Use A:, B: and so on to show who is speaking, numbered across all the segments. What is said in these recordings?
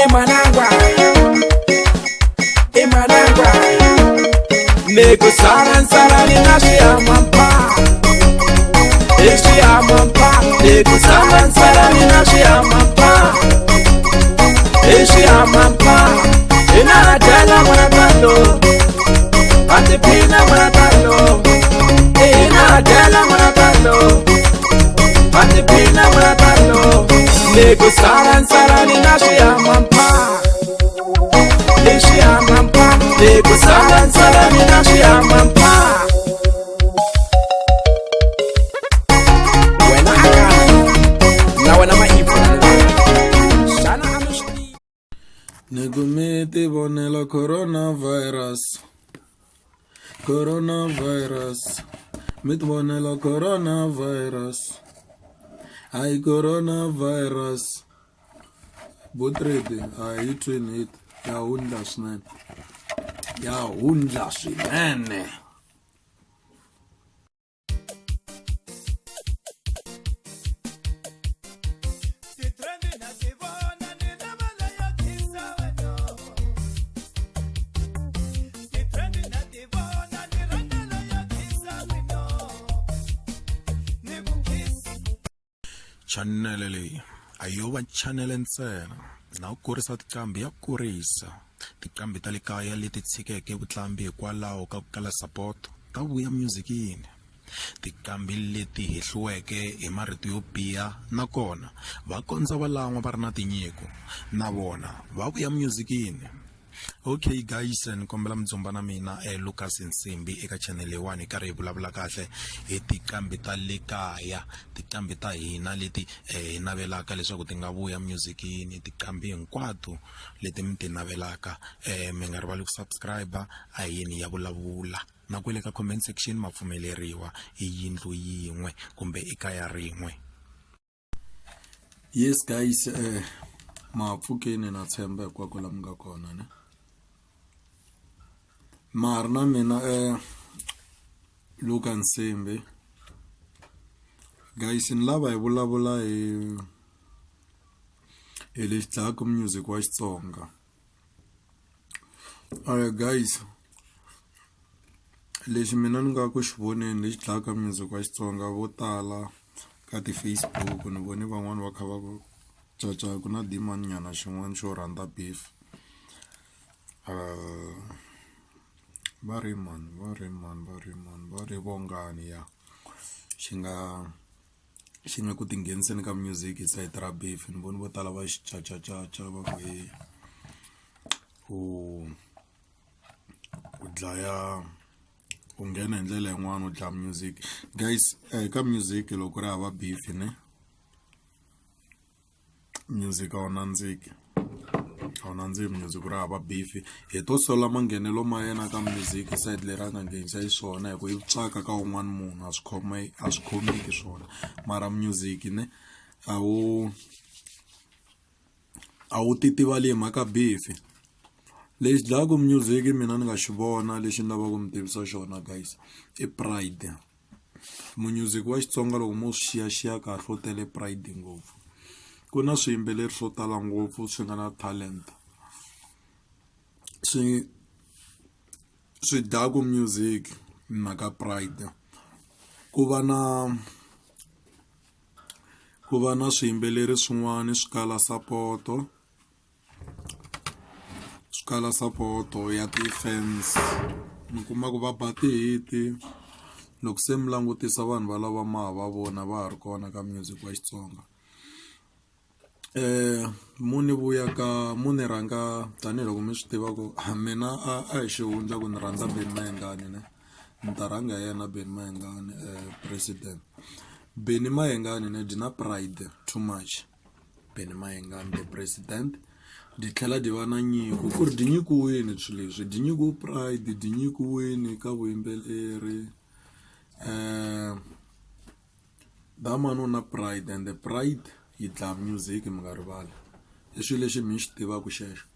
A: Imanangwa Nego saran sarani nashi amampa Ishi amampa Nego saran sarani nashi amampa Ishi amampa Ina jala manatalo Ati pina manatalo Ina jala manatalo Ati pina manatalo Nego saran sarani nashi amampa Ishi amampa Nego saran sarani nashi amampa
B: Negumiti bonela coronavirus. Mit bonela coronavirus. Ay coronavirus. Botrede ay twinit ya undasnen. Ya undasnen.
C: Channel leyi a yo va channel ntsena na ku kurisa tiqambi ya kurisa tiqambi ta le kaya leti tshikeke vutlambi hikwalaho ka ku kala support ta vuya musicini tiqambi leti hehliweke hi marito yo biha nakona va kondza valan'wa va ri na tinyiko na vona va vuya musicini. Okay guys, ni kombela mdzumba na mina Lucas Nsimbi eka channel 1 hi karhi hi vulavula kahle hi tiqambi ta le kaya, tiqambi ta hina leti hi navelaka leswaku ti nga vuya musicini, tiqambi hinkwato leti mi ti navelaka. Mi nga rivali ku subscribe a yini ya vulavula na ku le ka comment section ma pfumeleriwa hi yindlu yin'we kumbe ekaya rin'we.
B: Yes guys, mapfukeni na tshemba kwa kula mga kona ne. Marna mina Lucas Nsimbi. Guys, in lava hi vulavula hi lexi dlayaka music wa Xitsonga. Guys, lexi mina ni nga ku xi voneni lexi dlayaka music wa Xitsonga vo tala ka ti-Facebook ni vone van'wani va kha va ku caca ku na demand nyana xin'wana xo rhandza beef. Va ri vongani ya xi nga ku tingheniseni ka music hi side ra beef. Ni voni vo tala va xi caca va ku u dlaya u nghena hi ndlela yin'wana u dlaya music. Guys, ka music loko ri hava beef ne music a wu nandziki, music ku ri hava beef. Hi to sola manghenelo ma yena ka music side leri a nga nghenisa xiswona hi ku yi tsaka ka un'wana munhu a swi khomeki swona. Mara music ne a wu titivali hi mhaka beef. Lexi dlayaka music mina ni nga xi vona lexi ni lavaka mi tivisa xona guys i pride. Music wa Xitsonga loko mo swi xiyaxiya kahle u tele pride ngopfu. Ku na swiyimbeleri swo tala ngopfu swi nga na talent swi dyaku music hi mhaka pride. Ku va na swiyimbeleri swin'wana swi kala sapoto ya ti-fans. Mi kuma ku va ba ti-hit loko se mi langutisa vanhu va lava ma va vona va ha ri kona ka music wa Xitsonga. Muni rhanga tanihiloko mi swi tiva ku mina a hi xihundla ku ni rhandza Benny Mayengani ne. Ni ta rhanga yena Benny Mayengani president. Benny Mayengani ne dyi na pride too much. Benny Mayengani the president di tlhela di va na nyiko ku ri di nyikiwini swilo leswi di nyikiwe pride di nyikiwini ka vuyimbeleri. Damani na pride and the pride yi dlaya music mi nga rivali i swilo leswi mi xi tivaka xexo.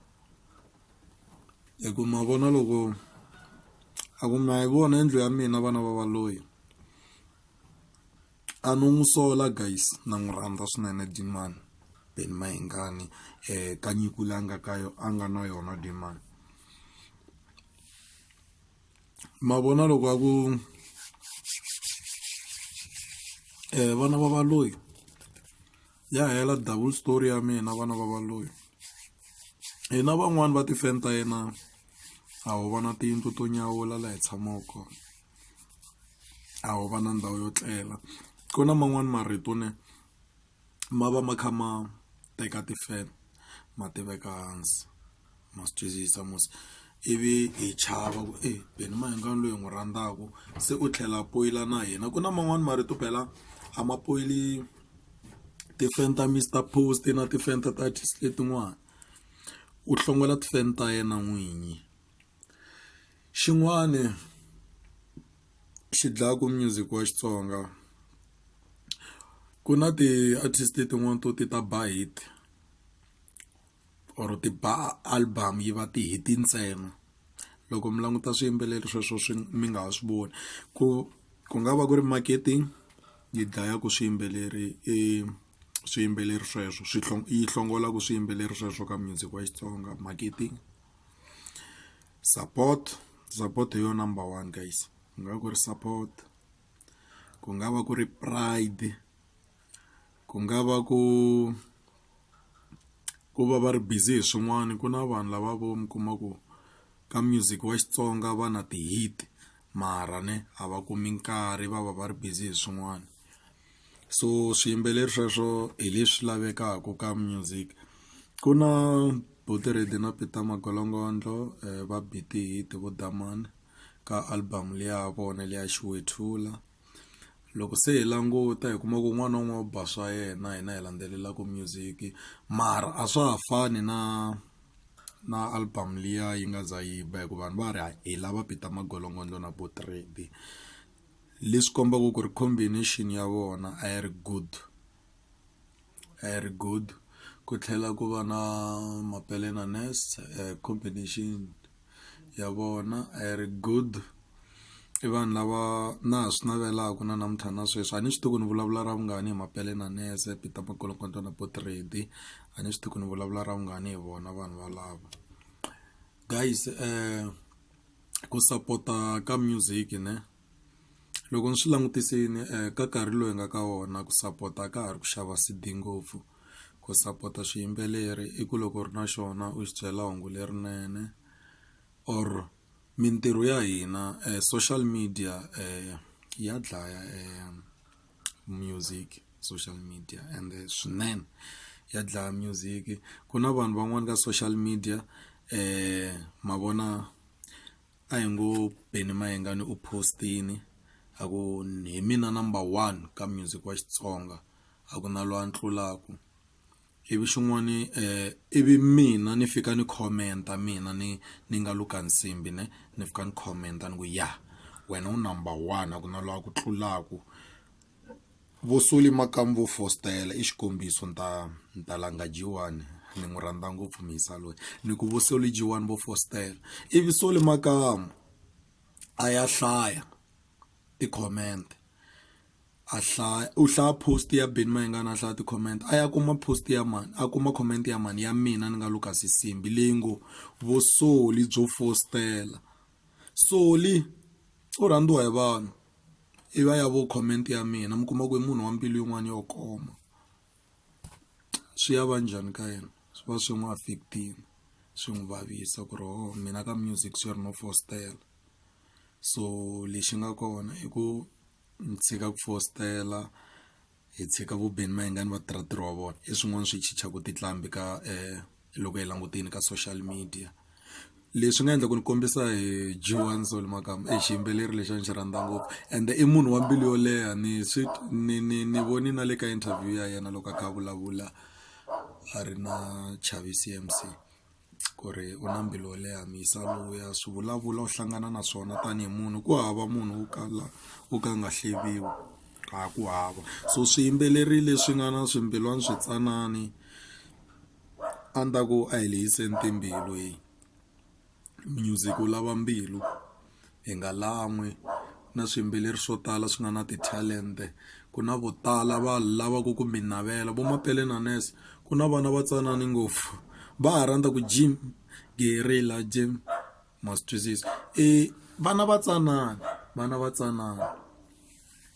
B: Hi ku ma vona loko a ku ma yi vona endlu ya mina vana va valoyi a no n'wi sola guys na n'wi rhandza swinene Dimani Benny Mayengani ka nyiko leyi a nga na yona demand. Mavona loko a ku vana va valoyi ya hela double story ya mina vana va valoyi. Hina van'wani va tifeni ta yena a ho va na tiyindlu to nyawula laha hi tshamaka kona, a ho va na ndhawu yo tlela. Ku na man'wani marito ma va ma kha ma teka tifeni ma ti veka hansi ma swi twisisa mos, ivi hi chava ku Benny Mayengani loyi hi n'wi rhandzaka se u tlhela poyila na hina. Ku na man'wani marito phela a ma poyili tifeni ta Mr Post na tifeni ta artist letin'wana, u hlongola tifeni ta yena n'winyi. Xin'wani xi dlayaka music wa Xitsonga, ku na ti-artist tin'wana to ti ta ba hit or ti ba album yi va ti-hit ntsena. Loko mi languta swiyimbeleri sweswo mi nga ha swi voni ku nga va ku ri marketing yi dlayaka swiyimbeleri sweswo, yi hlongolaka swiyimbeleri sweswo ka music wa Xitsonga. Marketing, support hi yo number one guys. Ku nga va ku ri support, ku nga va ku ri pride, ku nga va ku va ri busy hi swin'wana. Ku na vanhu lava vo mi kuma ku ka music wa Xitsonga va na ti-hit mara a va kumi nkarhi, va ri busy hi swin'wana. So swiyimbeleri sweswo hi leswi lavekaka ka music. Ku na Boteredi na Peter Magolongodlo va bi ti-hit vo Damani ka album liya vona liya Xiwethula. Loko se hi languta hi kuma ku n'wana n'wana wa ba swa yena, hina hi landzelelaka music mara a swa ha fani na album liya yi nga za yi ba, hikuva vanhu va ri hi lava Peter Magolongodlo na Boteredi. Leswi kombaka ku ri combination ya vona a yi ri good. Ku tlhela ku va na Mapele na Ness, combination ya vona a yi ri good. I vanhu lava na ha swi navelaka na namuntlha na sweswi. A ni swi tivi ku ni vulavula ra vungani hi Mapele na Ness, Peter Magolongodlo na Boteredi. A ni swi tivi ku ni vulavula ra vungani hi vona vanhu valava. Guys ku sapota ka music loko ni swi langutisini ka nkarhi lowu hi nga ka wona, ku sapota ka ha ri ku xava CD ngopfu. Ku sapota swiyimbeleri i ku loko u ri na xona u xi byela hungu lerinene, or mintirho ya hina social media ya dlaya music. Social media ende swinene ya dlaya music. Ku na vanhu van'wana ka social media ma vona a hi ngo Benny Mayengani u postini a ku hi mina number one ka music wa Xitsonga, a ku na loyi a tlulaka. Ivi xin'wani ivi mina ni fika ni commenta, mina ni nga Luka Nsimbi ni fika ni commenta ni ku wena u number one, a ku na loyi a ku tlulaka. Vo Solly Makambu vo Fostela i xikombiso ni ta langa G1, ni n'wi rhandza ngopfu mhisa loyi. Ni ku vo Solly G1 vo Fostela. Ivi Solly Makambu a ya hlaya ti-comment, u hlaya post ya Benny Mayengani, a hlaya ti-comment, a ya kuma post ya mani, a kuma comment ya mani ya mina ni nga Lucas Nsimbi leyi ngo vo Solly byo Fostela. Solly u rhandziwa hi vanhu, ivi a ya vo comment ya mina, mi kuma ku i munhu wa mbilu yin'wana yo koma. Swi ya va njhani ka yena? Swi va swi n'wi affect-ini, swi n'wi vavisa ku ri mina ka music swi ri no Fostela. So lexi nga kona i ku ni tshika ku Fostela, hi tshika vo Benny Mayengani va tirha ntirho wa vona. I swin'wana swi chichaka tinqambi ka loko hi langutini ka social media. Leswi nga endla ku ni kombisa hi G1 Solly Makambu, xiyimbeleri lexi a ni xi rhandza ngopfu ende i munhu wa mbilu yo leha. Ni voni na le ka interview ya yena loko a kha a vulavula a ri na Chavi CMC ku ri u na mbilu yo leha mhisa luya. Swi vulavula u hlangana na swona tanihi munhu, ku hava munhu u ka nga hleviwi, ku hava. So swiyimbeleri leswi nga na swimbilwana switsanani a ni ta ku a hi lehiseni timbilu hi music wu lava mbilu, hi nga lan'wi. Na swiyimbeleri swo tala swi nga na ti-talent. Ku na vo tala va lavaka ku mi navela vo Mapele na Ness, ku na vana va tsanani ngopfu va ha rhandza ku gym gerila gym must twisisa vana va tsanana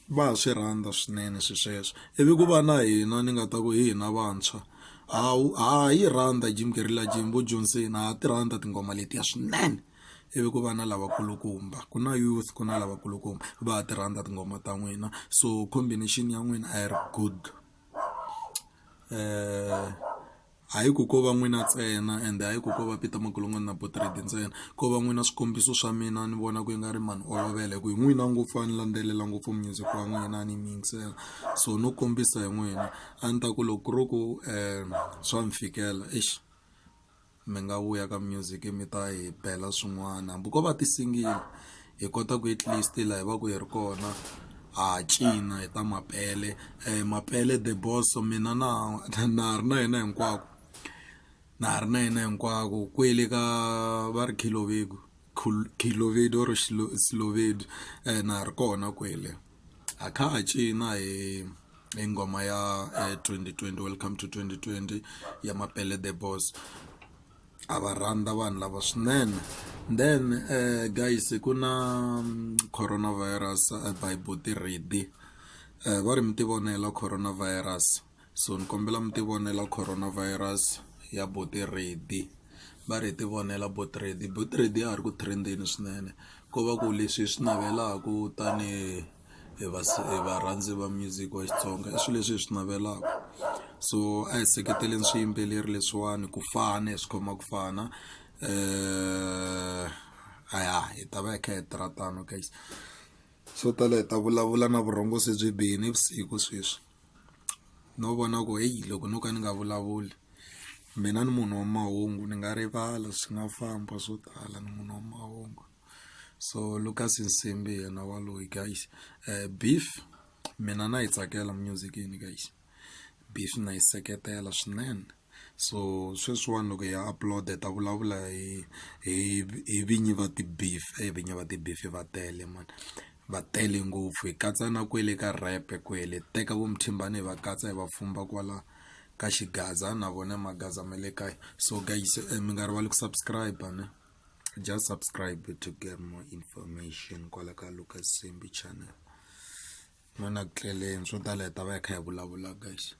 B: va ha swi rhandza swinene sweswo ivi ku va na hina ni nga ta ku hina vantshwa ha yi rhandza gym gerila gym vo Johnson ha ti rhandza tingoma letiya swinene ivi ku va na lavakulukumba ku na youth ku na lavakulukumba va ha ti rhandza tingoma ta n'wina so combination ya n'wina a yi ri good hayi ku ko va n'wina ntsena ende hayi ku ko va Peter Makulungwana na Botredi ntsena ko va n'wina swikombiso swa mina ni vona ku yi nga ri mani olovela hi ku hi n'wina ngopfu a ni landzelela ngopfu music wa n'wina ni miyingisela so no kombisa hi n'wina a ni ta ku loko ku ri ku swa mi fikela mi nga vuya ka music mi ta hi bela swin'wana hambi ko va tisingile hi kota ku at least laha hi va ku hi ri kona ha cina hi ta mapele mapele the boss mina na ha ri na yena hinkwako kwele ka va ri Kilovedu or Silovedu na ha ri kona kwele a kha ha cina hi ngoma ya 2020 welcome to 2020 ya mapele the boss a va rhandza vanhu lava swinene then guys ku na coronavirus by Botredi va ri mi ti vonela coronavirus so ni kombela mi ti vonela coronavirus ya Botredi va ri ti vonela Botredi a ri ku trendeni swinene ko va ku leswi swi navelaku tani hi varhandzi va music wa Xitsonga i swilo leswi hi swi navelaka so a hi seketeleni swiyimbeleri leswiwani ku fana hi swi khoma ku fana hi ta va hi kha hi tirhatana guys so tala hi ta vulavula na vurhongosi byi bihini vusiku sweswi no vona ku loko no ka ni nga vulavuli mina ni munhu wa mahungu ni nga rivala swi nga famba swo tala ni munhu wa mahungu so Lucas Nsimbi yena waloyi guys beef mina na yi tsakela musicini guys beef na yi seketela swinene so sweswiwani loko ya upload ta vulavula hi vinyi va ti-beef vinyi va ti-beef va tele man va tele ngopfu hi katsa na kwele ka rap kwele teka vo Mthimbani hi va katsa hi va pfumba kwala ka Xigaza na vona magaza ma le kaya so guys mi nga rivali ku subscribe ne just subscribe to get more information kwala ka Lucas Nsimbi channel mana tleleni swo tala hi ta va hi kha hi vulavula guys.